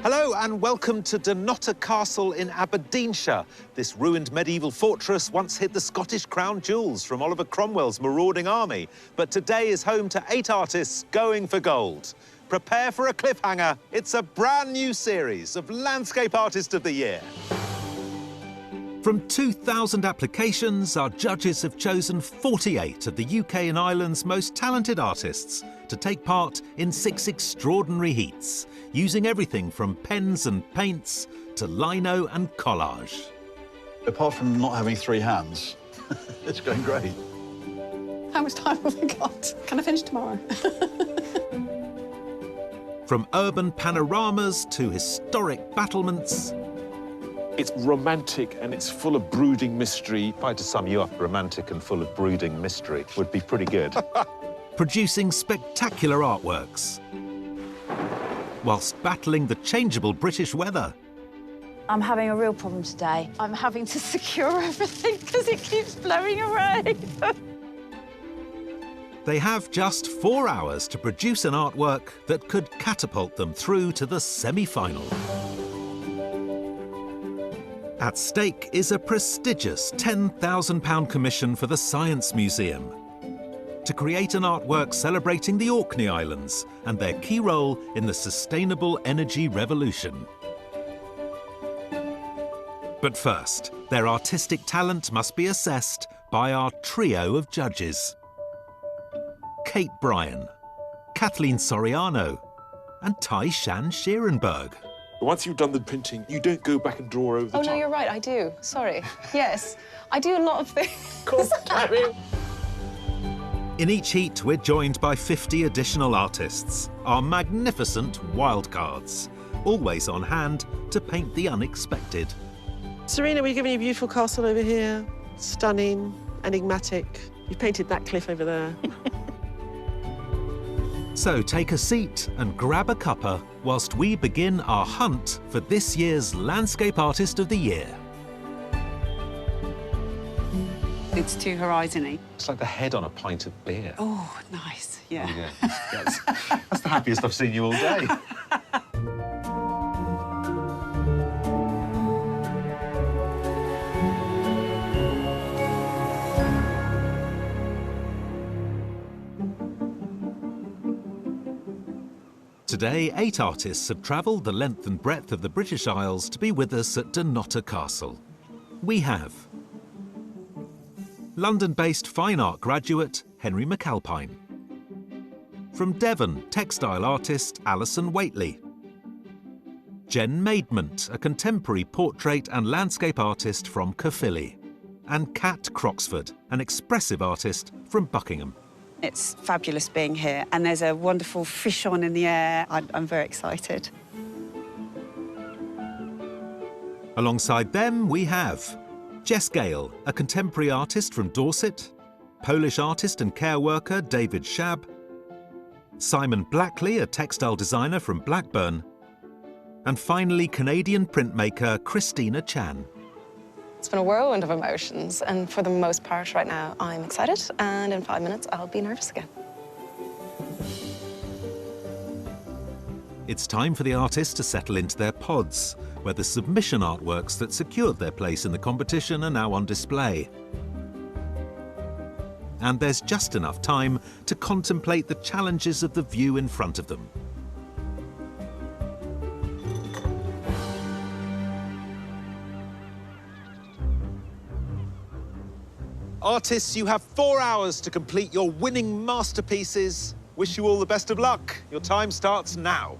Hello and welcome to Dunnottar Castle in Aberdeenshire. This ruined medieval fortress once hid the Scottish crown jewels from Oliver Cromwell's marauding army, but today is home to 8 artists going for gold. Prepare for a cliffhanger. It's a brand new series of Landscape Artist of the Year. From 2,000 applications, our judges have chosen 48 of the UK and Ireland's most talented artists to take part in 6 extraordinary heats, using everything from pens and paints to lino and collage. Apart from not having 3 hands, it's going great. How much time have we got? Can I finish tomorrow? From urban panoramas to historic battlements. It's romantic and it's full of brooding mystery. If I had to sum you up, romantic and full of brooding mystery would be pretty good. Producing spectacular artworks, whilst battling the changeable British weather. I'm having a real problem today. I'm having to secure everything because it keeps blowing away. They have just 4 hours to produce an artwork that could catapult them through to the semi-final. At stake is a prestigious £10,000 commission for the Science Museum to create an artwork celebrating the Orkney Islands and their key role in the sustainable energy revolution. But first, their artistic talent must be assessed by our trio of judges. Kate Bryan, Kathleen Soriano and Tai Shan Scherenberg. Once you've done the printing, you don't go back and draw over the top. Oh, no, you're right, I do. Sorry. Yes, I do a lot of things. God damn it. In each heat, we're joined by 50 additional artists, our magnificent wildcards, always on hand to paint the unexpected. Serena, we've given you a beautiful castle over here. Stunning, enigmatic. You've painted that cliff over there. So take a seat and grab a cuppa whilst we begin our hunt for this year's Landscape Artist of the Year. It's too horizon-y. It's like the head on a pint of beer. Oh, nice, yeah. Oh, yeah. That's the happiest I've seen you all day. Today, 8 artists have travelled the length and breadth of the British Isles to be with us at Dunnottar Castle. We have London-based fine art graduate Henry McAlpine. From Devon, textile artist Alison Waitley. Jen Maidment, a contemporary portrait and landscape artist from Caerphilly. And Kat Croxford, an expressive artist from Buckingham. It's fabulous being here, and there's a wonderful fish on in the air. I'm very excited. Alongside them, we have Jess Gale, a contemporary artist from Dorset, Polish artist and care worker David Shab, Simon Blackley, a textile designer from Blackburn, and finally Canadian printmaker Christina Chan. It's been a whirlwind of emotions, and for the most part right now, I'm excited, and in 5 minutes, I'll be nervous again. It's time for the artists to settle into their pods, where the submission artworks that secured their place in the competition are now on display. And there's just enough time to contemplate the challenges of the view in front of them. Artists, you have 4 hours to complete your winning masterpieces. Wish you all the best of luck. Your time starts now.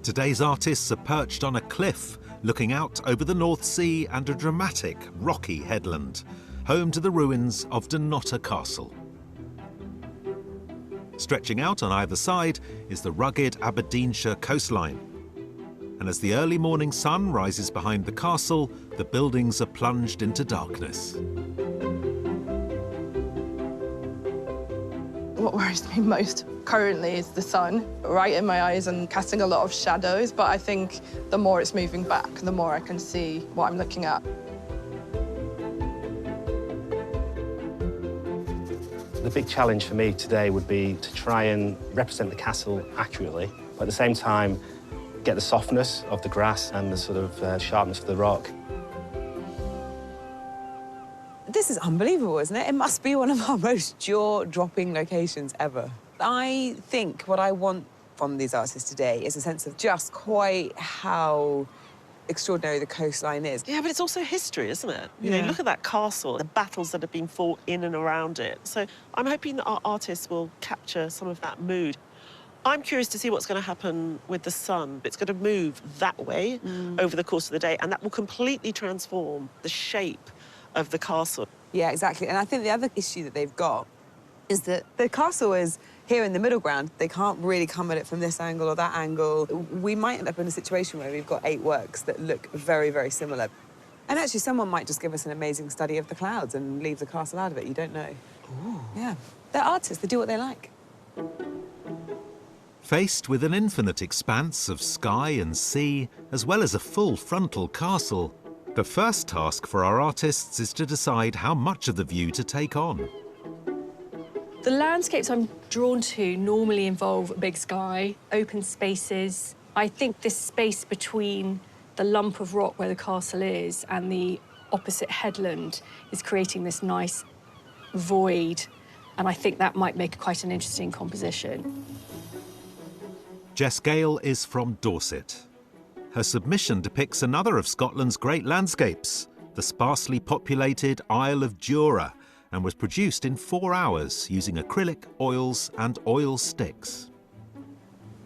Today's artists are perched on a cliff, looking out over the North Sea and a dramatic, rocky headland, home to the ruins of Dunnottar Castle. Stretching out on either side is the rugged Aberdeenshire coastline. And as the early morning sun rises behind the castle, the buildings are plunged into darkness. What worries me most currently is the sun, right in my eyes and casting a lot of shadows, but I think the more it's moving back, the more I can see what I'm looking at. The big challenge for me today would be to try and represent the castle accurately, but at the same time, get the softness of the grass and the sort of sharpness of the rock. This is unbelievable, isn't it? It must be one of our most jaw-dropping locations ever. I think what I want from these artists today is a sense of just quite how extraordinary the coastline is. Yeah, but it's also history, isn't it? You know, look at that castle, the battles that have been fought in and around it. So I'm hoping that our artists will capture some of that mood. I'm curious to see what's going to happen with the sun. It's going to move that way over the course of the day, and that will completely transform the shape of the castle. Yeah, exactly. And I think the other issue that they've got is that the castle is here in the middle ground. They can't really come at it from this angle or that angle. We might end up in a situation where we've got 8 works that look very, very similar. And actually, someone might just give us an amazing study of the clouds and leave the castle out of it. You don't know. Ooh. Yeah. They're artists. They do what they like. Faced with an infinite expanse of sky and sea, as well as a full frontal castle, the first task for our artists is to decide how much of the view to take on. The landscapes I'm drawn to normally involve a big sky, open spaces. I think this space between the lump of rock where the castle is and the opposite headland is creating this nice void, and I think that might make quite an interesting composition. Jess Gale is from Dorset. Her submission depicts another of Scotland's great landscapes, the sparsely populated Isle of Jura, and was produced in 4 hours using acrylic, oils and oil sticks.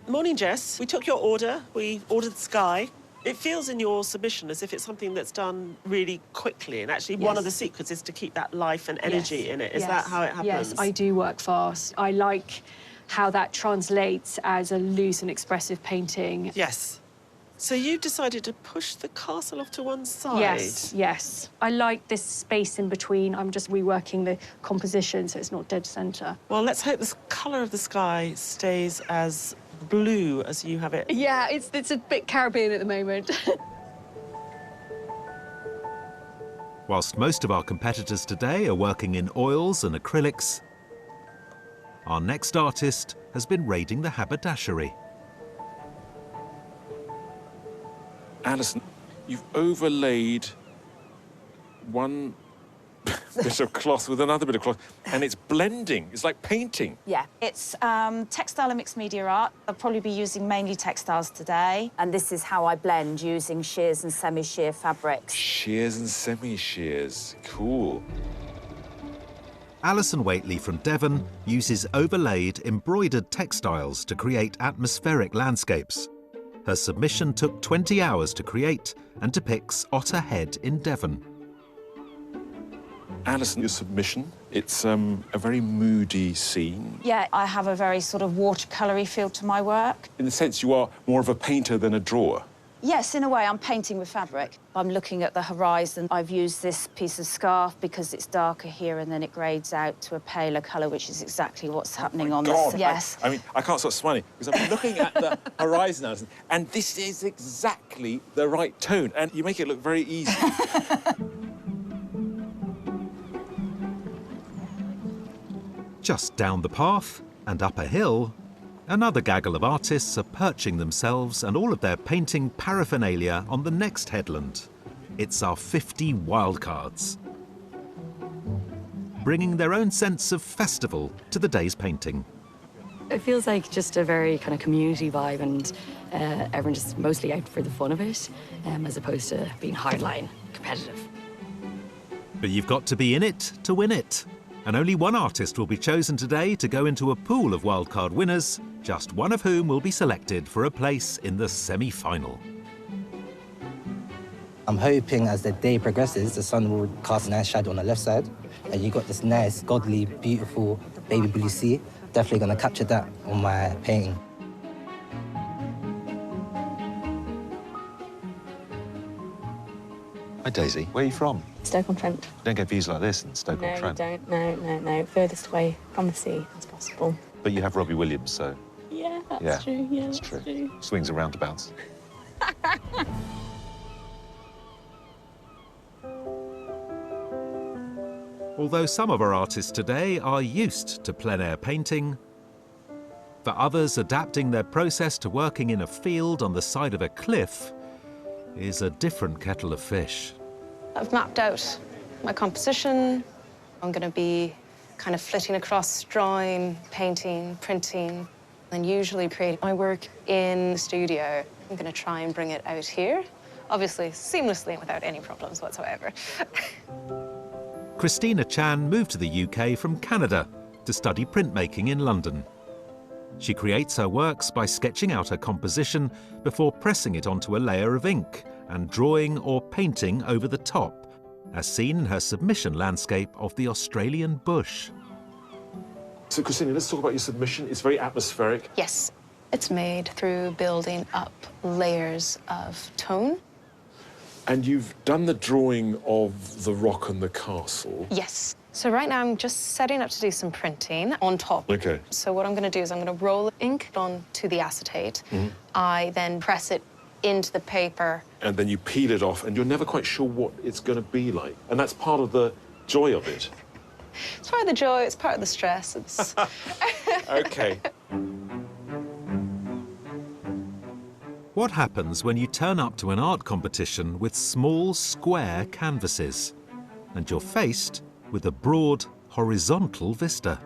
Morning, Jess. We took your order. We ordered the sky. It feels in your submission as if it's something that's done really quickly, and actually one of the secrets is to keep that life and energy in it. Is that how it happens? Yes, I do work fast. I like how that translates as a loose and expressive painting. Yes. So you decided to push the castle off to one side? Yes, yes. I like this space in between. I'm just reworking the composition so it's not dead centre. Well, let's hope the colour of the sky stays as blue as you have it. Yeah, it's a bit Caribbean at the moment. Whilst most of our competitors today are working in oils and acrylics, our next artist has been raiding the haberdashery. Alison, you've overlaid one bit of cloth with another bit of cloth, and it's blending. It's like painting. Yeah, it's textile and mixed media art. I'll probably be using mainly textiles today. And this is how I blend, using shears and semi-shear fabrics. Shears and semi-shears. Cool. Alison Waitley from Devon uses overlaid, embroidered textiles to create atmospheric landscapes. Her submission took 20 hours to create and depicts Otter Head in Devon. Alison, your submission, it's a very moody scene. Yeah, I have a very sort of watercolour-y feel to my work. In the sense you are more of a painter than a drawer. Yes, in a way, I'm painting with fabric. I'm looking at the horizon. I've used this piece of scarf because it's darker here and then it grades out to a paler colour, which is exactly what's happening on this. Yes. I mean, I can't stop smiling because I'm looking at the horizon, Alison, and this is exactly the right tone, and you make it look very easy. Just down the path and up a hill, another gaggle of artists are perching themselves and all of their painting paraphernalia on the next headland. It's our 50 wildcards, bringing their own sense of festival to the day's painting. It feels like just a very kind of community vibe, and everyone just mostly out for the fun of it, as opposed to being hardline competitive. But you've got to be in it to win it. And only one artist will be chosen today to go into a pool of wildcard winners, just one of whom will be selected for a place in the semi-final. I'm hoping as the day progresses, the sun will cast a nice shadow on the left side, and you got this nice, godly, beautiful baby blue sea. Definitely going to capture that on my painting. Hi, Daisy. Where are you from? Stoke-on-Trent. You don't get views like this in Stoke-on-Trent. No, you don't. No. Furthest away from the sea as possible. But you have Robbie Williams, so... Yeah, that's true. Yeah, that's true. Swings and roundabouts. Although some of our artists today are used to plein-air painting, for others, adapting their process to working in a field on the side of a cliff is a different kettle of fish. I've mapped out my composition. I'm going to be kind of flitting across, drawing, painting, printing, and usually create my work in the studio. I'm going to try and bring it out here, obviously seamlessly and without any problems whatsoever. Christina Chan moved to the UK from Canada to study printmaking in London. She creates her works by sketching out her composition before pressing it onto a layer of ink and drawing or painting over the top, as seen in her submission landscape of the Australian bush. So, Christina, let's talk about your submission. It's very atmospheric. Yes, it's made through building up layers of tone. And you've done the drawing of the rock and the castle. Yes. So right now I'm just setting up to do some printing on top. OK. So what I'm going to do is I'm going to roll ink onto the acetate. I then press it into the paper. And then you peel it off, and you're never quite sure what it's going to be like. And that's part of the joy of it. It's part of the joy, it's part of the stress. It's... OK. What happens when you turn up to an art competition with small, square canvases and you're faced with a broad, horizontal vista?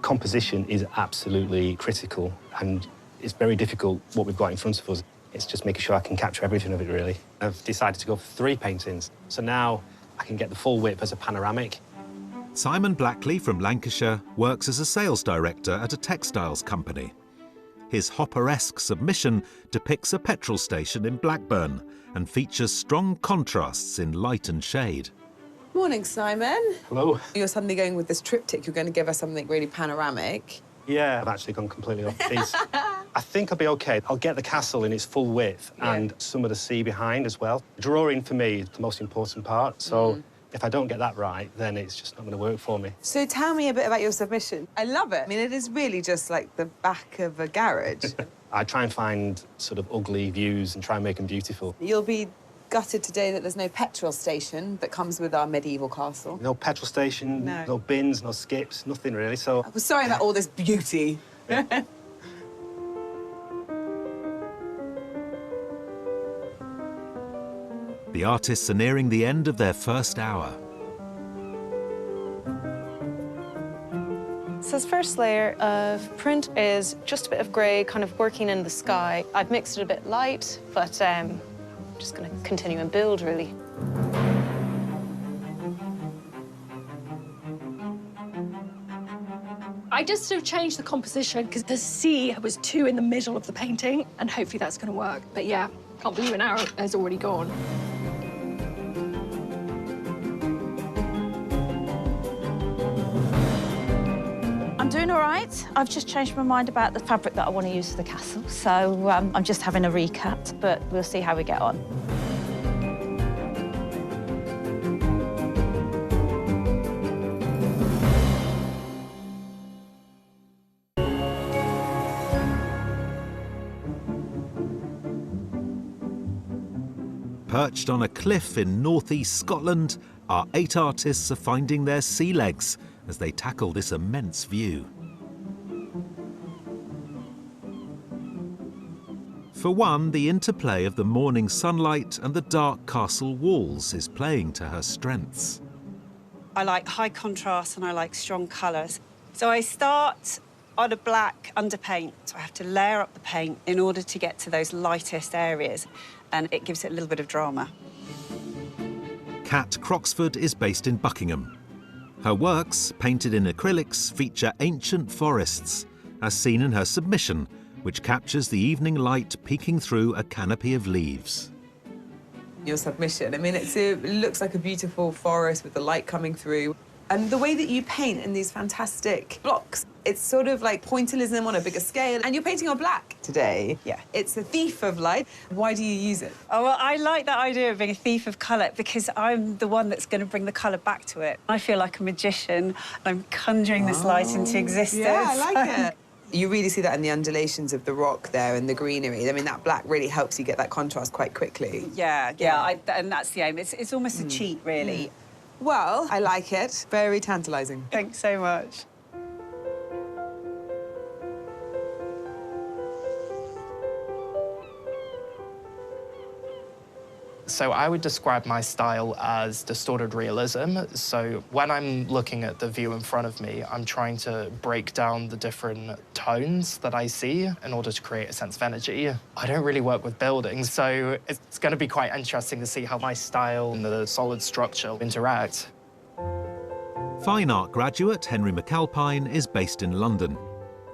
Composition is absolutely critical, and it's very difficult what we've got in front of us. It's just making sure I can capture everything of it, really. I've decided to go for 3 paintings, so now I can get the full width as a panoramic. Simon Blackley from Lancashire works as a sales director at a textiles company. His Hopper-esque submission depicts a petrol station in Blackburn and features strong contrasts in light and shade. Morning, Simon. Hello. You're suddenly going with this triptych. You're going to give us something really panoramic. Yeah, I've actually gone completely off piece. I think I'll be OK. I'll get the castle in its full width and some of the sea behind as well. Drawing, for me, is the most important part, so if I don't get that right, then it's just not going to work for me. So tell me a bit about your submission. I love it. I mean, it is really just like the back of a garage. I try and find sort of ugly views and try and make them beautiful. You'll be gutted today that there's no petrol station that comes with our medieval castle. No petrol station, no bins, no skips, nothing really, so... I'm sorry about all this beauty. The artists are nearing the end of their first hour. So this first layer of print is just a bit of grey, kind of working in the sky. I've mixed it a bit light, but I'm just going to continue and build, really. I just sort of changed the composition because the sea was too in the middle of the painting, and hopefully that's going to work. But yeah, can't believe an hour has already gone. I'm doing all right. I've just changed my mind about the fabric that I want to use for the castle, so I'm just having a recut, but we'll see how we get on. Perched on a cliff in northeast Scotland, our 8 artists are finding their sea legs as they tackle this immense view. For one, the interplay of the morning sunlight and the dark castle walls is playing to her strengths. I like high contrast and I like strong colours. So I start on a black underpaint. So I have to layer up the paint in order to get to those lightest areas, and it gives it a little bit of drama. Kat Croxford is based in Buckingham. Her works, painted in acrylics, feature ancient forests, as seen in her submission, which captures the evening light peeking through a canopy of leaves. Your submission, I mean, it looks like a beautiful forest with the light coming through. And the way that you paint in these fantastic blocks, It's sort of like pointillism on a bigger scale. And you're painting on black today. Yeah. It's a thief of light. Why do you use it? Oh, well, I like that idea of being a thief of colour because I'm the one that's going to bring the colour back to it. I feel like a magician. I'm conjuring this light into existence. Yeah, I like it. You really see that in the undulations of the rock there and the greenery. I mean, that black really helps you get that contrast quite quickly. Yeah, and that's the aim. It's almost a cheat, really. Well, I like it. Very tantalising. Thanks so much. So I would describe my style as distorted realism. So when I'm looking at the view in front of me, I'm trying to break down the different tones that I see in order to create a sense of energy. I don't really work with buildings, so it's going to be quite interesting to see how my style and the solid structure interact. Fine art graduate Henry McAlpine is based in London.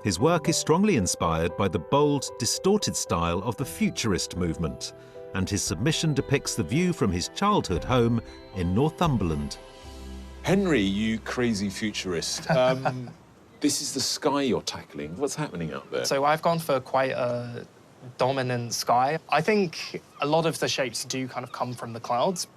His work is strongly inspired by the bold, distorted style of the Futurist movement, and his submission depicts the view from his childhood home in Northumberland. Henry, you crazy futurist. This is the sky you're tackling. What's happening out there? So I've gone for quite a dominant sky. I think a lot of the shapes do kind of come from the clouds.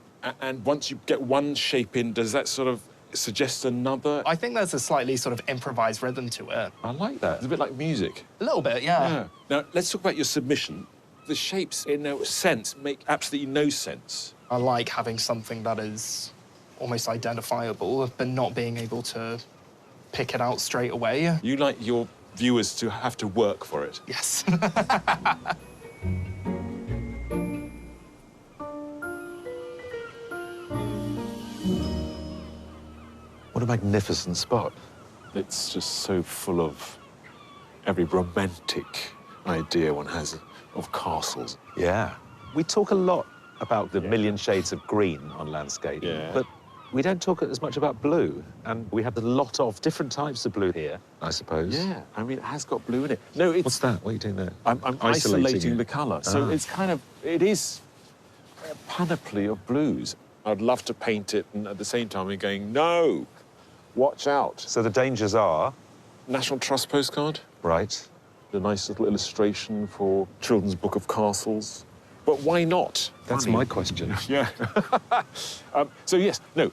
And once you get one shape in, does that sort of suggest another? I think there's a slightly sort of improvised rhythm to it. I like that. It's a bit like music. A little bit, yeah. Now, let's talk about your submission. The shapes, in a sense, make absolutely no sense. I like having something that is almost identifiable, but not being able to pick it out straight away. You like your viewers to have to work for it. Yes. What a magnificent spot. It's just so full of every romantic idea one has of castles. Yeah. We talk a lot about the million shades of green on landscape, but we don't talk as much about blue. And we have a lot of different types of blue here, I suppose. Yeah, I mean, it has got blue in it. No, it's... What's that? What are you doing there? I'm isolating the colour. So it's kind of, it is a panoply of blues. I'd love to paint it, and at the same time, we're going, no, watch out. So the dangers are? National Trust postcard. Right. A nice little illustration for Children's Book of Castles. But why not? That's my question. Yeah. So, yes, no,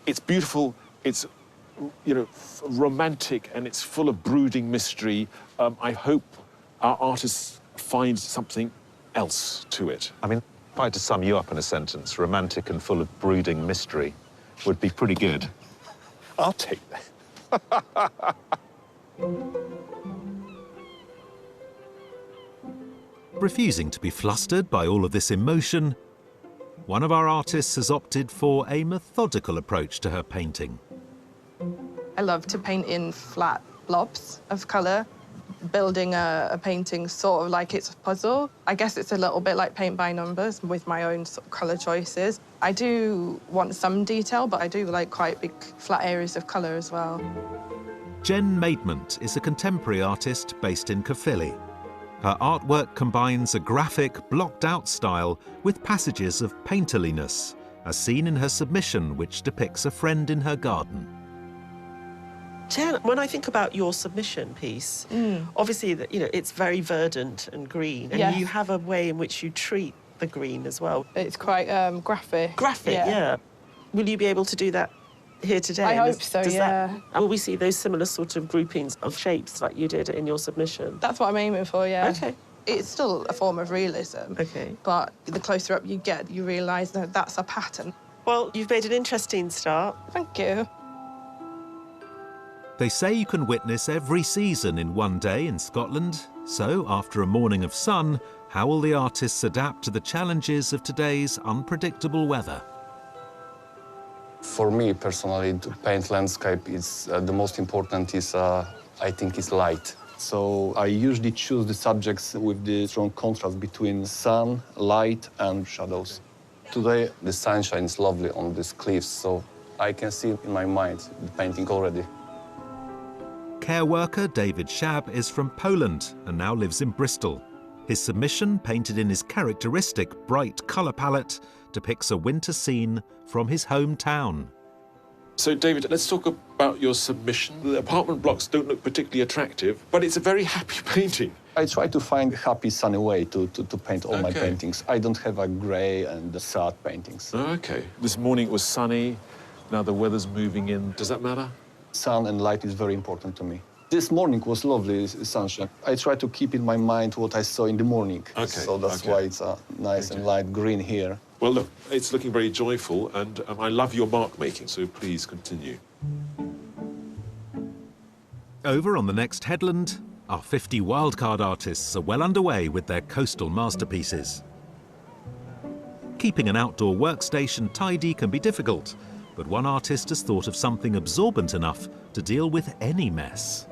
it's beautiful, it's, you know, romantic, and it's full of brooding mystery. I hope our artists find something else to it. I mean, if I had to sum you up in a sentence, romantic and full of brooding mystery would be pretty good. I'll take that. Refusing to be flustered by all of this emotion, one of our artists has opted for a methodical approach to her painting. I love to paint in flat blobs of colour, building a painting sort of like it's a puzzle. I guess it's a little bit like paint by numbers with my own sort of colour choices. I do want some detail, but I do like quite big flat areas of colour as well. Jen Maidment is a contemporary artist based in Caerphilly. Her artwork combines a graphic, blocked-out style with passages of painterliness, as seen in her submission, which depicts a friend in her garden. Jen, when I think about your submission piece, obviously, you know, it's very verdant and green, and you have a way in which you treat the green as well. It's quite graphic. Graphic, yeah. Will you be able to do that here today? I hope so, yeah. Will we see those similar sort of groupings of shapes like you did in your submission? That's what I'm aiming for, yeah. OK. It's still a form of realism. OK. But the closer up you get, you realise that that's a pattern. Well, you've made an interesting start. Thank you. They say you can witness every season in one day in Scotland. So, after a morning of sun, how will the artists adapt to the challenges of today's unpredictable weather? For me, personally, to paint landscape is the most important is, I think, is light. So I usually choose the subjects with the strong contrast between sun, light, and shadows. Today, the sunshine is lovely on these cliffs, so I can see in my mind the painting already. Care worker David Shab is from Poland and now lives in Bristol. His submission, painted in his characteristic bright colour palette, depicts a winter scene from his hometown. So, David, let's talk about your submission. The apartment blocks don't look particularly attractive, but it's a very happy painting. I try to find a happy, sunny way to paint all my Okay. paintings. I don't have a grey and sad paintings. Okay. This morning it was sunny. Now the weather's moving in. Does that matter? Sun and light is very important to me. This morning was lovely sunshine. I try to keep in my mind what I saw in the morning. Okay. So that's why it's a nice and light green here. Well, look, it's looking very joyful, and I love your mark making, so please continue. Over on the next headland, our 50 wildcard artists are well underway with their coastal masterpieces. Keeping an outdoor workstation tidy can be difficult, but one artist has thought of something absorbent enough to deal with any mess.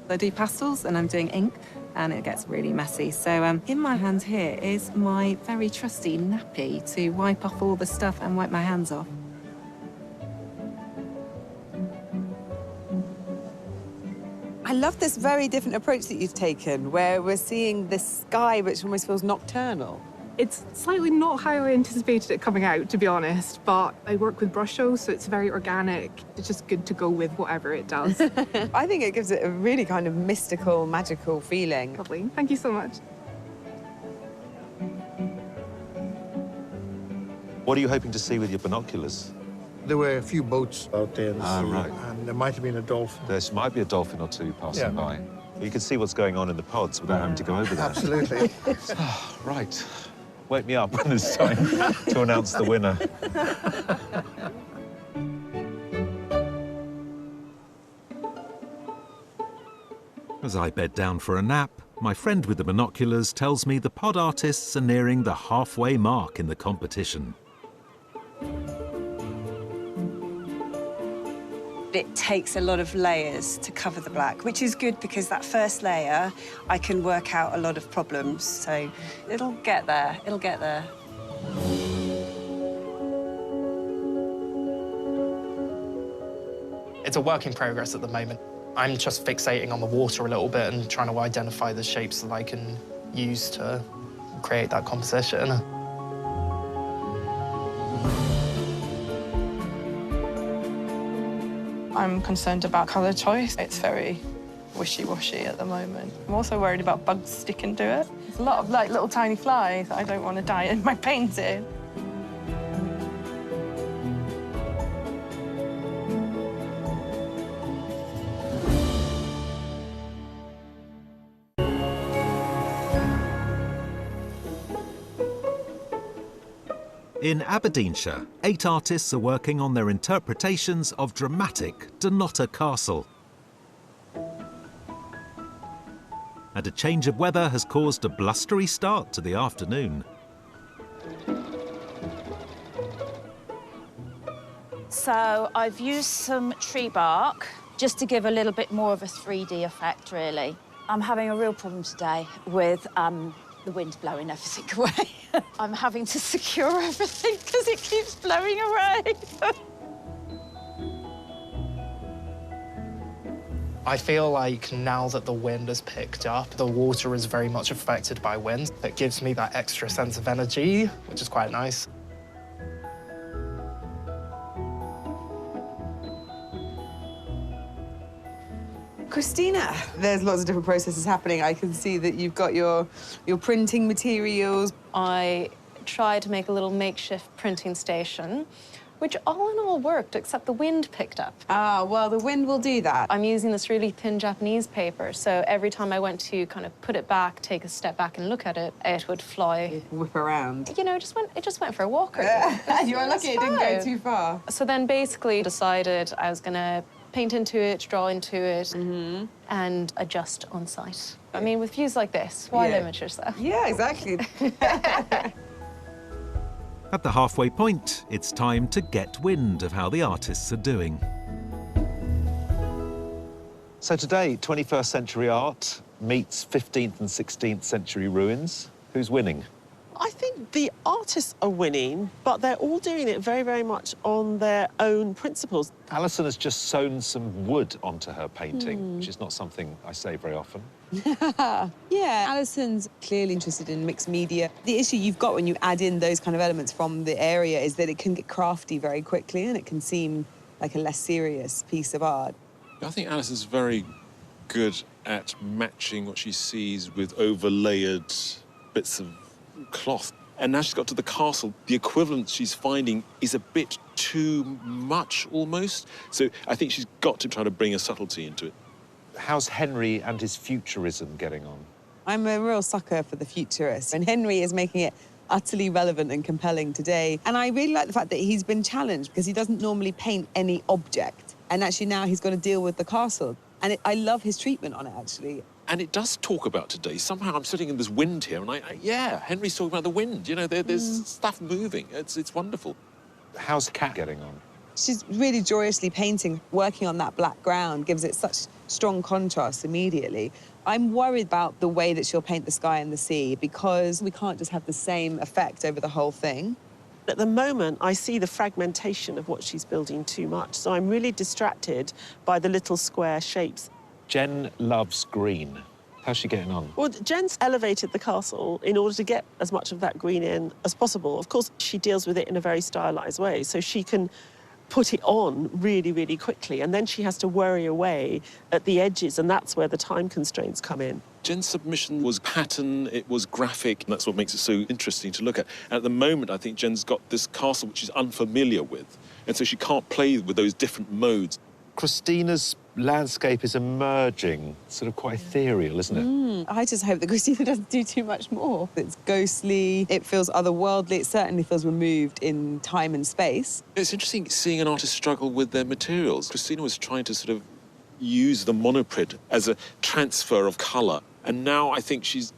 I do pastels and I'm doing ink, and it gets really messy. So in my hand here is my very trusty nappy to wipe off all the stuff and wipe my hands off. I love this very different approach that you've taken, where we're seeing this sky which almost feels nocturnal. It's slightly not how I anticipated it coming out, to be honest, but I work with brush shows, so it's very organic. It's just good to go with whatever it does. I think it gives it a really kind of mystical, magical feeling. Lovely. Thank you so much. What are you hoping to see with your binoculars? There were a few boats out there in the sea, right. and there might have been a dolphin. There might be a dolphin or two passing Yeah. by. You can see what's going on in the pods without having to go over there. Absolutely. Right. Wake me up when it's time to announce the winner. As I bed down for a nap, my friend with the binoculars tells me the pod artists are nearing the halfway mark in the competition. It takes a lot of layers to cover the black, which is good because that first layer, I can work out a lot of problems. So it'll get there, it'll get there. It's a work in progress at the moment. I'm just fixating on the water a little bit and trying to identify the shapes that I can use to create that composition. I'm concerned about colour choice. It's very wishy-washy at the moment. I'm also worried about bugs sticking to it. There's a lot of like little tiny flies. I don't want to die in my painting. In Aberdeenshire, 8 artists are working on their interpretations of dramatic Dunnottar Castle. And a change of weather has caused a blustery start to the afternoon. So I've used some tree bark just to give a little bit more of a 3D effect, really. I'm having a real problem today with the wind blowing everything away. I'm having to secure everything because it keeps blowing away. I feel like now that the wind has picked up, the water is very much affected by wind. It gives me that extra sense of energy, which is quite nice. Christina, there's lots of different processes happening. I can see that you've got your printing materials. I tried to make a little makeshift printing station, which all in all worked, except the wind picked up. Ah, well, the wind will do that. I'm using this really thin Japanese paper, so every time I went to kind of put it back, take a step back and look at it, it would fly. Whip around. You know, it just went for a walk. You were lucky it didn't go too far. So then basically decided I was gonna paint into it, draw into it, and adjust on site. I mean, with views like this, why limit yourself? Yeah, exactly. At the halfway point, it's time to get wind of how the artists are doing. So today, 21st century art meets 15th and 16th century ruins. Who's winning? I think the artists are winning, but they're all doing it very, very much on their own principles. Alison has just sewn some wood onto her painting, which is not something I say very often. Yeah, Alison's clearly interested in mixed media. The issue you've got when you add in those kind of elements from the area is that it can get crafty very quickly and it can seem like a less serious piece of art. I think Alice is very good at matching what she sees with overlaid bits of cloth. And now she's got to the castle, the equivalent she's finding is a bit too much, almost. So I think she's got to try to bring a subtlety into it. How's Henry and his futurism getting on? I'm a real sucker for the futurist, and Henry is making it utterly relevant and compelling today. And I really like the fact that he's been challenged because he doesn't normally paint any object. And actually now he's got to deal with the castle. And I love his treatment on it, actually. And it does talk about today. Somehow I'm sitting in this wind here, and yeah, Henry's talking about the wind. You know, there's stuff moving. It's wonderful. How's Kat getting on? She's really joyously painting. Working on that black ground gives it such strong contrast immediately. I'm worried about the way that she'll paint the sky and the sea because we can't just have the same effect over the whole thing. At the moment, I see the fragmentation of what she's building too much, so I'm really distracted by the little square shapes. Jen loves green. How's she getting on? Well, Jen's elevated the castle in order to get as much of that green in as possible. Of course, she deals with it in a very stylised way, so she can put it on really, really quickly, and then she has to worry away at the edges, and that's where the time constraints come in. Jen's submission was pattern, it was graphic, and that's what makes it so interesting to look at. And at the moment, I think Jen's got this castle which she's unfamiliar with, and so she can't play with those different modes. Christina's landscape is emerging, sort of quite ethereal, isn't it? I just hope that Christina doesn't do too much more. It's ghostly, it feels otherworldly, it certainly feels removed in time and space. It's interesting seeing an artist struggle with their materials. Christina was trying to sort of use the monoprint as a transfer of colour, and now I think she's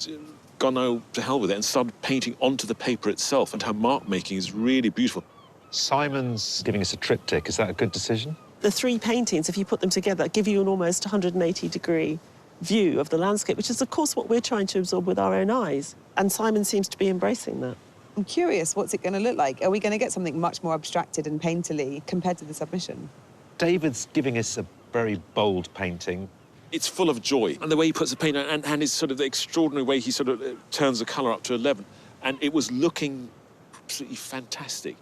gone to hell with it and started painting onto the paper itself, and her mark making is really beautiful. Simon's giving us a triptych. Is that a good decision? The three paintings, if you put them together, give you an almost 180-degree view of the landscape, which is, of course, what we're trying to absorb with our own eyes. And Simon seems to be embracing that. I'm curious, what's it going to look like? Are we going to get something much more abstracted and painterly compared to the submission? David's giving us a very bold painting. It's full of joy, and the way he puts the paint on, and his sort of the extraordinary way he sort of turns the colour up to 11. And it was looking absolutely fantastic.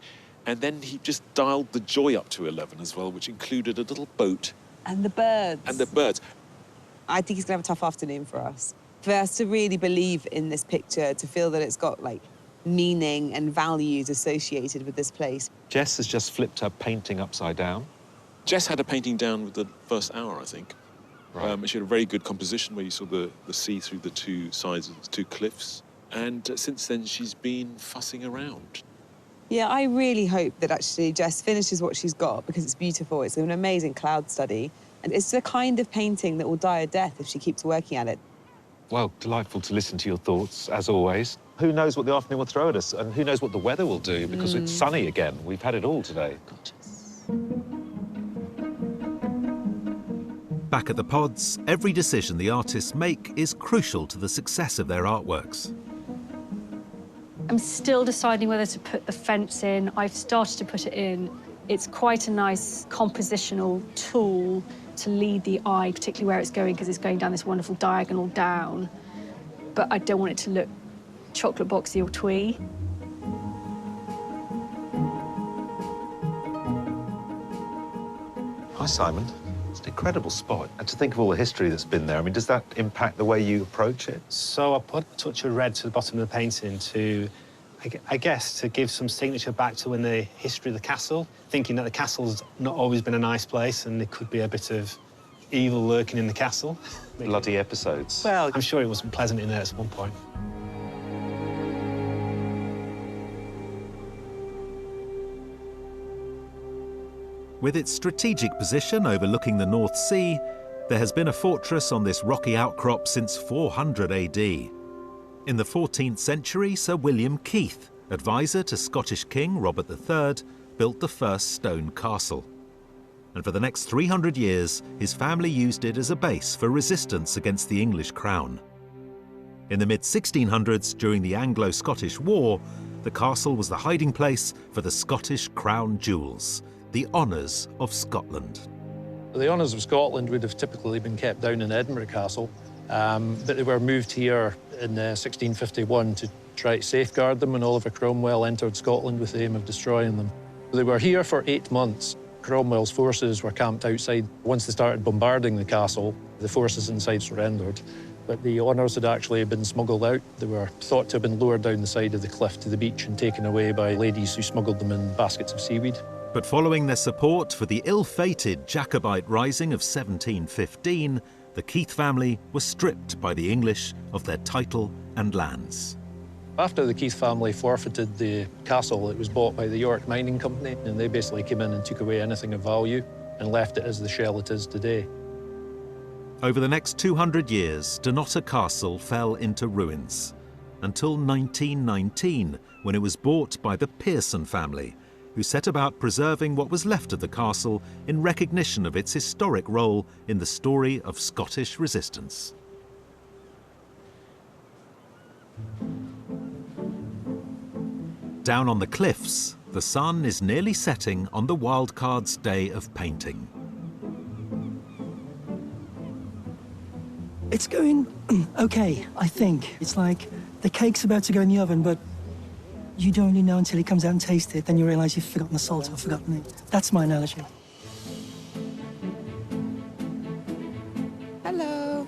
And then he just dialed the joy up to 11 as well, which included a little boat. And the birds. And the birds. I think he's going to have a tough afternoon for us. For us to really believe in this picture, to feel that it's got, like, meaning and values associated with this place. Jess has just flipped her painting upside down. Jess had a painting down with the first hour, I think. Right. She had a very good composition where you saw the sea through the two sides of the two cliffs. And since then, she's been fussing around. Yeah, I really hope that actually Jess finishes what she's got because it's beautiful. It's an amazing cloud study. And it's the kind of painting that will die a death if she keeps working at it. Well, delightful to listen to your thoughts, as always. Who knows what the afternoon will throw at us, and who knows what the weather will do, because it's sunny again. We've had it all today. Gorgeous. Back at the pods, every decision the artists make is crucial to the success of their artworks. I'm still deciding whether to put the fence in. I've started to put it in. It's quite a nice compositional tool to lead the eye, particularly where it's going, because it's going down this wonderful diagonal down. But I don't want it to look chocolate boxy or twee. Hi, Simon. It's an incredible spot. And to think of all the history that's been there, I mean, does that impact the way you approach it? So I put a touch of red to the bottom of the painting to, I guess, to give some signature back to in the history of the castle, thinking that the castle's not always been a nice place and there could be a bit of evil lurking in the castle. Bloody episodes. Well, I'm sure it wasn't pleasant in there at one point. With its strategic position overlooking the North Sea, there has been a fortress on this rocky outcrop since 400 AD. In the 14th century, Sir William Keith, advisor to Scottish King Robert III, built the first stone castle. And for the next 300 years, his family used it as a base for resistance against the English crown. In the mid-1600s, during the Anglo-Scottish War, the castle was the hiding place for the Scottish crown jewels, the honours of Scotland. The honours of Scotland would have typically been kept down in Edinburgh Castle, but they were moved here in 1651 to try to safeguard them when Oliver Cromwell entered Scotland with the aim of destroying them. They were here for 8 months, Cromwell's forces were camped outside. Once they started bombarding the castle, the forces inside surrendered. But the honours had actually been smuggled out. They were thought to have been lowered down the side of the cliff to the beach and taken away by ladies who smuggled them in baskets of seaweed. But following their support for the ill-fated Jacobite Rising of 1715, the Keith family was stripped by the English of their title and lands. After the Keith family forfeited the castle, it was bought by the York Mining Company, and they basically came in and took away anything of value and left it as the shell it is today. Over the next 200 years, Dunnottar Castle fell into ruins, until 1919, when it was bought by the Pearson family, who set about preserving what was left of the castle in recognition of its historic role in the story of Scottish resistance. Down on the cliffs, the sun is nearly setting on the wildcard's day of painting. It's going okay, I think. It's like the cake's about to go in the oven, but you don't really know until it comes out and taste it, then you realise you've forgotten the salt or forgotten it. That's my analogy. Hello.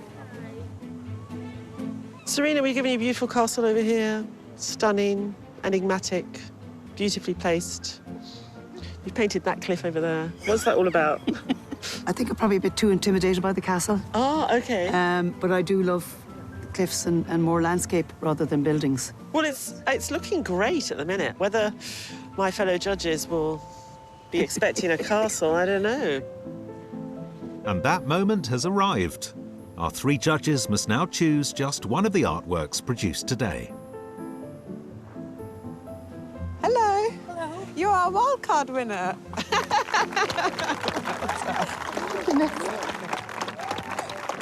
Serena, we're giving you a beautiful castle over here. Stunning, enigmatic, beautifully placed. You've painted that cliff over there. What's that all about? I think I'm probably a bit too intimidated by the castle. Ah, OK. But I do love cliffs and more landscape rather than buildings. Well, it's looking great at the minute. Whether my fellow judges will be expecting a castle, I don't know. And that moment has arrived. Our three judges must now choose just one of the artworks produced today. Hello. Hello. You are a wildcard winner.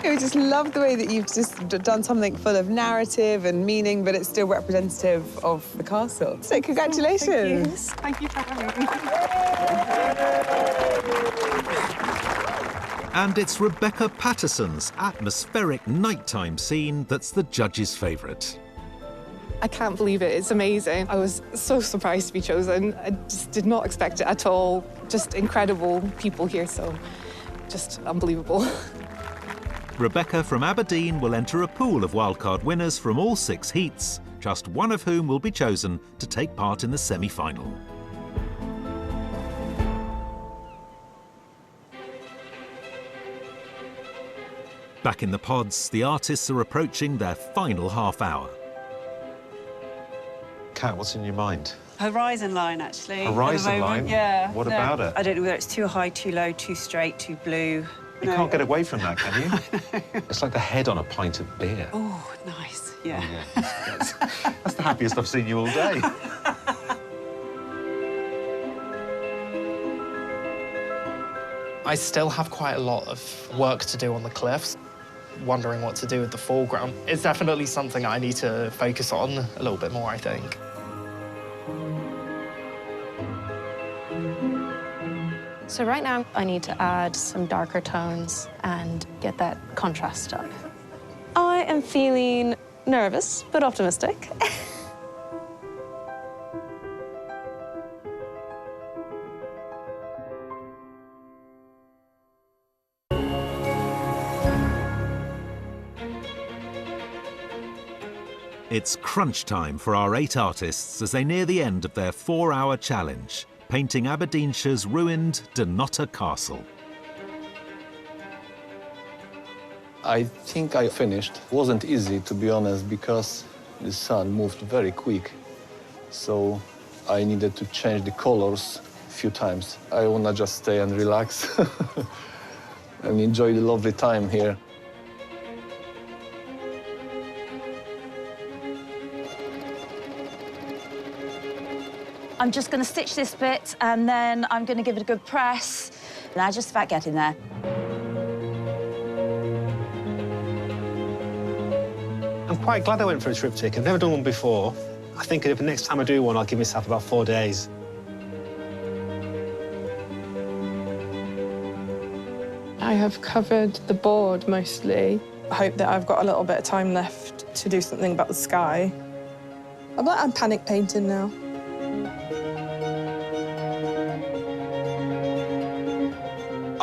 I just love the way that you've just done something full of narrative and meaning, but it's still representative of the castle. So congratulations. Thank you for having me. And it's Rebecca Patterson's atmospheric nighttime scene that's the judge's favourite. I can't believe it. It's amazing. I was so surprised to be chosen. I just did not expect it at all. Just incredible people here, so just unbelievable. Rebecca from Aberdeen will enter a pool of wildcard winners from all 6 heats, just one of whom will be chosen to take part in the semi-final. Back in the pods, the artists are approaching their final half hour. Kat, what's in your mind? Horizon line, actually. Horizon line? Yeah. What about it? I don't know whether it's too high, too low, too straight, too blue. You can't get away from that, can you? It's like the head on a pint of beer. Oh, nice. Yeah. Oh, yeah. That's the happiest I've seen you all day. I still have quite a lot of work to do on the cliffs. Wondering what to do with the foreground. It's definitely something I need to focus on a little bit more, I think. So right now, I need to add some darker tones and get that contrast up. I am feeling nervous, but optimistic. It's crunch time for our 8 artists as they near the end of their 4-hour challenge, painting Aberdeenshire's ruined Dunnottar Castle. I think I finished. It wasn't easy, to be honest, because the sun moved very quick. So I needed to change the colors a few times. I want to just stay and relax and enjoy the lovely time here. I'm just going to stitch this bit and then I'm going to give it a good press. Now, just about getting there. I'm quite glad I went for a triptych. I've never done one before. I think if the next time I do one, I'll give myself about 4 days. I have covered the board mostly. I hope that I've got a little bit of time left to do something about the sky. I'm panic painting now.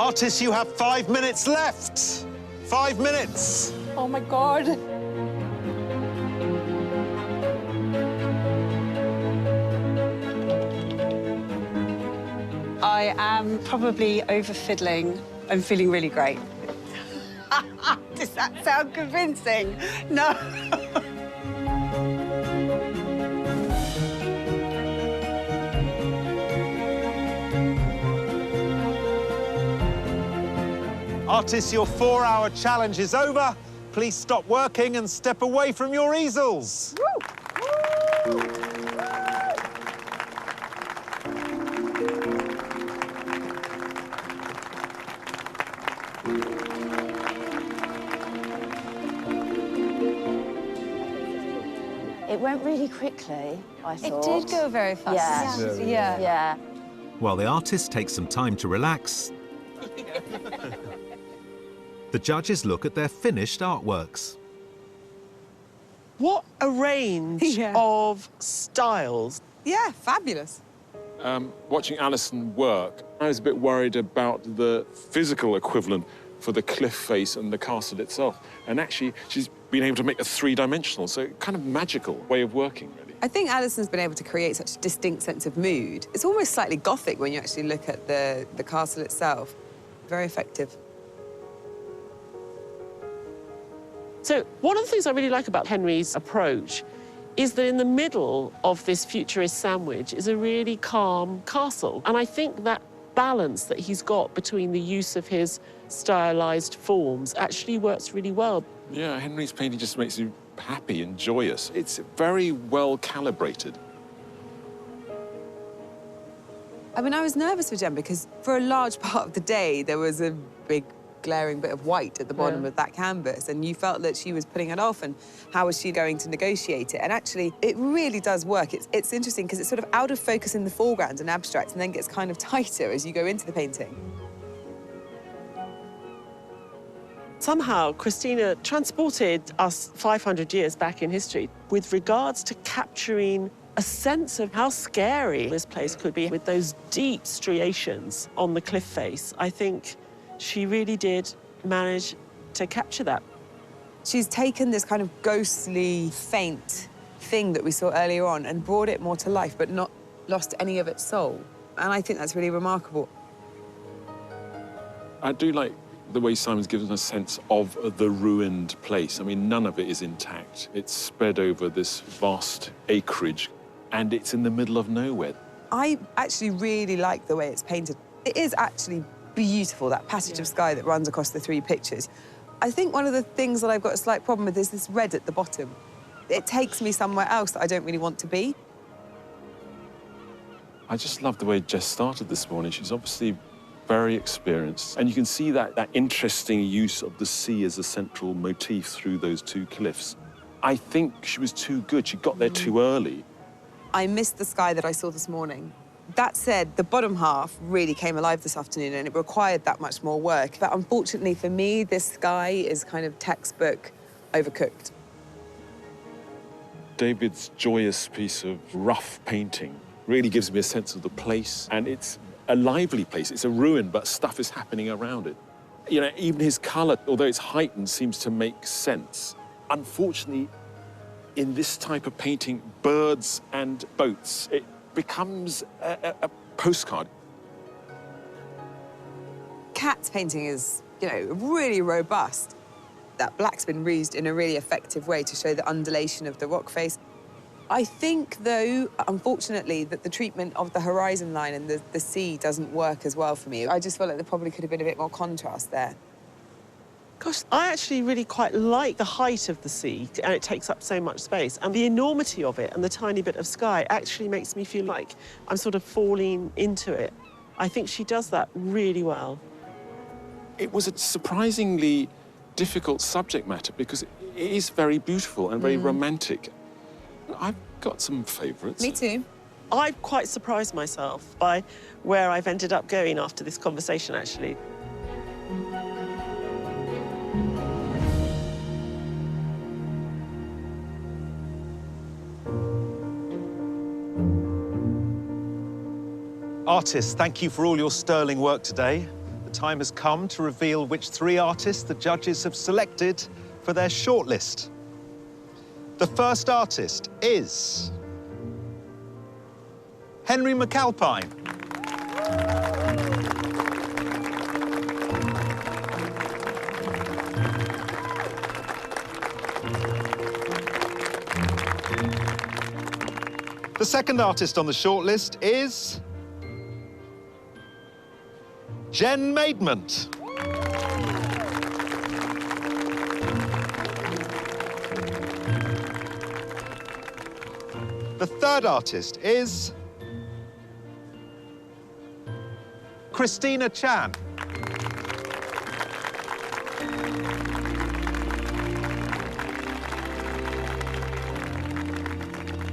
Artists, you have 5 minutes left. 5 minutes. Oh my God. I am probably over-fiddling. I'm feeling really great. Does that sound convincing? No. Artists, your 4-hour challenge is over. Please stop working and step away from your easels. It went really quickly, I It thought. did go very fast. Yeah. While the artists take some time to relax, the judges look at their finished artworks. What a range of styles. Yeah, fabulous. Watching Alison work, I was a bit worried about the physical equivalent for the cliff face and the castle itself. And actually, she's been able to make a three-dimensional, so kind of magical way of working, really. I think Alison's been able to create such a distinct sense of mood. It's almost slightly gothic when you actually look at the castle itself. Very effective. So one of the things I really like about Henry's approach is that in the middle of this futurist sandwich is a really calm castle. And I think that balance that he's got between the use of his stylized forms actually works really well. Yeah, Henry's painting just makes you happy and joyous. It's very well calibrated. I mean, I was nervous for Jen because for a large part of the day, there was a big glaring bit of white at the bottom of that canvas, and you felt that she was putting it off, and how was she going to negotiate it? And actually, it really does work. It's interesting because it's sort of out of focus in the foreground and abstract, and then gets kind of tighter as you go into the painting. Somehow, Christina transported us 500 years back in history with regards to capturing a sense of how scary this place could be with those deep striations on the cliff face. I think she really did manage to capture that. She's taken this kind of ghostly, faint thing that we saw earlier on and brought it more to life, but not lost any of its soul. And I think that's really remarkable. I do like the way Simon's given a sense of the ruined place. I mean, none of it is intact. It's spread over this vast acreage, and it's in the middle of nowhere. I actually really like the way it's painted. It is actually beautiful, that passage of sky that runs across the three pictures. I think one of the things that I've got a slight problem with is this red at the bottom. It takes me somewhere else that I don't really want to be. I just love the way Jess started this morning. She's obviously very experienced, and you can see that interesting use of the sea as a central motif through those two cliffs. I think she was too good. She got there too early. I missed the sky that I saw this morning. That said, the bottom half really came alive this afternoon, and it required that much more work. But unfortunately for me, this sky is kind of textbook overcooked. David's joyous piece of rough painting really gives me a sense of the place, and it's a lively place. It's a ruin, but stuff is happening around it. You know, even his colour, although it's heightened, seems to make sense. Unfortunately, in this type of painting, birds and boats, it becomes a postcard. Kat's painting is, you know, really robust. That black's been used in a really effective way to show the undulation of the rock face. I think, though, unfortunately, that the treatment of the horizon line and the sea doesn't work as well for me. I just felt like there probably could have been a bit more contrast there. Gosh, I actually really quite like the height of the sea, and it takes up so much space. And the enormity of it and the tiny bit of sky actually makes me feel like I'm sort of falling into it. I think she does that really well. It was a surprisingly difficult subject matter because it is very beautiful and very romantic. I've got some favourites. Me too. I've quite surprised myself by where I've ended up going after this conversation, actually. Artists, thank you for all your sterling work today. The time has come to reveal which 3 artists the judges have selected for their shortlist. The first artist is Henry McAlpine. The second artist on the shortlist is Jen Maidment. The third artist is Christina Chan.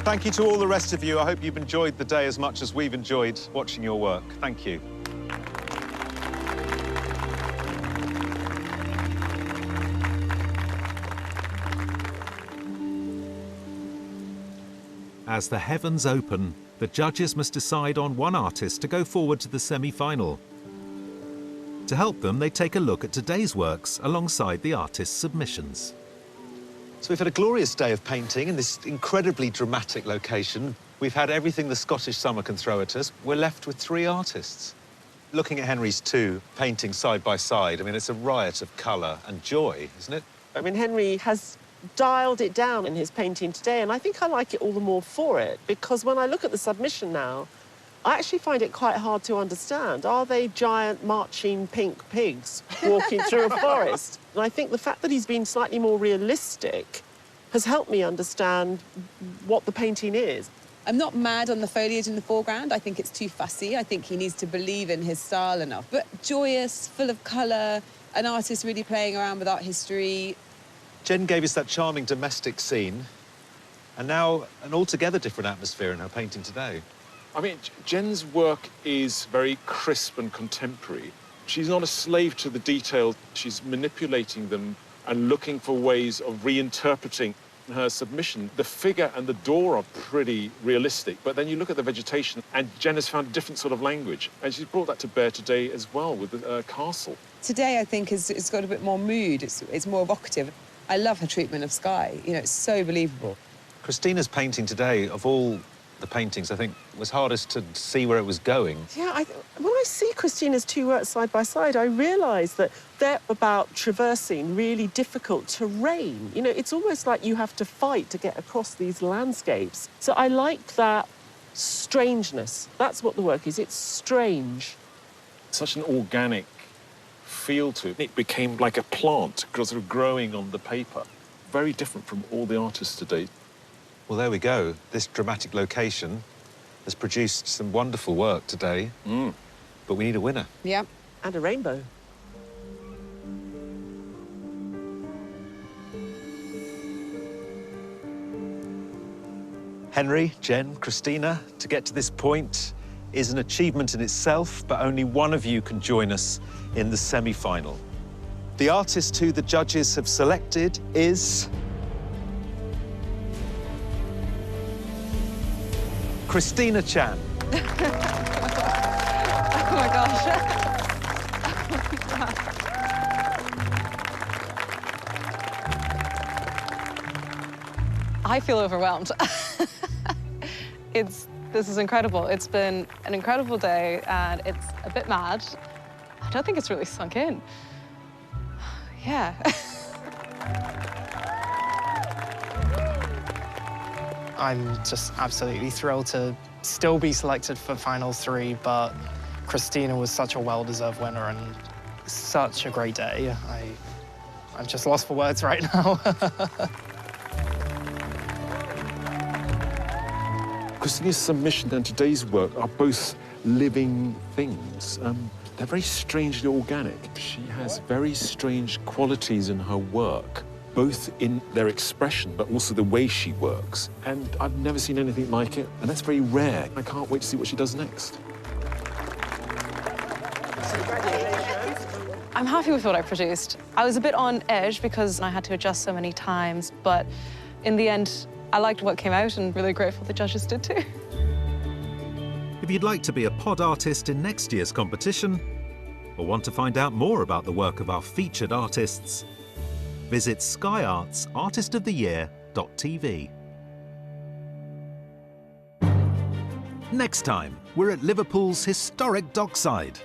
Thank you to all the rest of you. I hope you've enjoyed the day as much as we've enjoyed watching your work. Thank you. As the heavens open, the judges must decide on one artist to go forward to the semi-final. To help them, they take a look at today's works alongside the artist's submissions. So we've had a glorious day of painting in this incredibly dramatic location. We've had everything the Scottish summer can throw at us. We're left with 3 artists. Looking at Henry's 2 paintings side by side, I mean, it's a riot of colour and joy, isn't it? I mean, Henry has dialed it down in his painting today, and I think I like it all the more for it, because when I look at the submission now, I actually find it quite hard to understand. Are they giant marching pink pigs walking through a forest? And I think the fact that he's been slightly more realistic has helped me understand what the painting is. I'm not mad on the foliage in the foreground. I think it's too fussy. I think he needs to believe in his style enough. But joyous, full of colour, an artist really playing around with art history. Jen gave us that charming domestic scene, and now an altogether different atmosphere in her painting today. I mean, Jen's work is very crisp and contemporary. She's not a slave to the detail. She's manipulating them and looking for ways of reinterpreting her submission. The figure and the door are pretty realistic, but then you look at the vegetation, and Jen has found a different sort of language, and she's brought that to bear today as well with the castle. Today, I think, it's got a bit more mood. It's more evocative. I love her treatment of sky. You know, it's so believable. Christina's painting today, of all the paintings, I think, was hardest to see where it was going. Yeah, when I see Christina's 2 works side by side, I realise that they're about traversing really difficult terrain. You know, it's almost like you have to fight to get across these landscapes. So I like that strangeness. That's what the work is. It's strange. Such an organic feel to it. It became like a plant sort of growing on the paper. Very different from all the artists today. Well, there we go. This dramatic location has produced some wonderful work today. But we need a winner. Yep. And a rainbow. Henry, Jen, Christina, to get to this point is an achievement in itself, but only one of you can join us in the semi-final. The artist who the judges have selected is Christina Chan. Oh my gosh. I feel overwhelmed. This is incredible. It's been an incredible day, and it's a bit mad. I don't think it's really sunk in. Yeah. I'm just absolutely thrilled to still be selected for Final 3, but Christina was such a well-deserved winner and such a great day. I'm just lost for words right now. Christina's submission and today's work are both living things. They're very strangely organic. She has very strange qualities in her work, both in their expression, but also the way she works. And I've never seen anything like it, and that's very rare. I can't wait to see what she does next. I'm happy with what I produced. I was a bit on edge because I had to adjust so many times, but in the end, I liked what came out and really grateful the judges did too. If you'd like to be a pod artist in next year's competition, or want to find out more about the work of our featured artists, visit skyartsartistoftheyear.tv. Next time, we're at Liverpool's historic Dockside,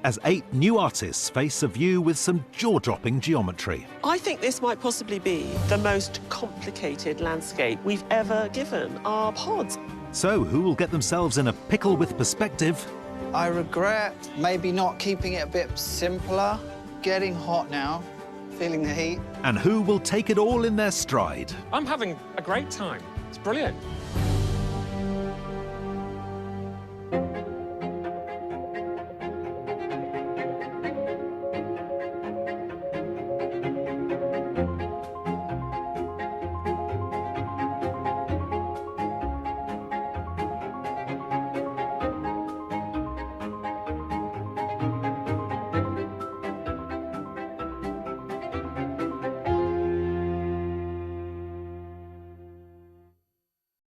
as 8 new artists face a view with some jaw-dropping geometry. I think this might possibly be the most complicated landscape we've ever given our pods. So who will get themselves in a pickle with perspective? I regret maybe not keeping it a bit simpler. Getting hot now, feeling the heat. And who will take it all in their stride? I'm having a great time. It's brilliant.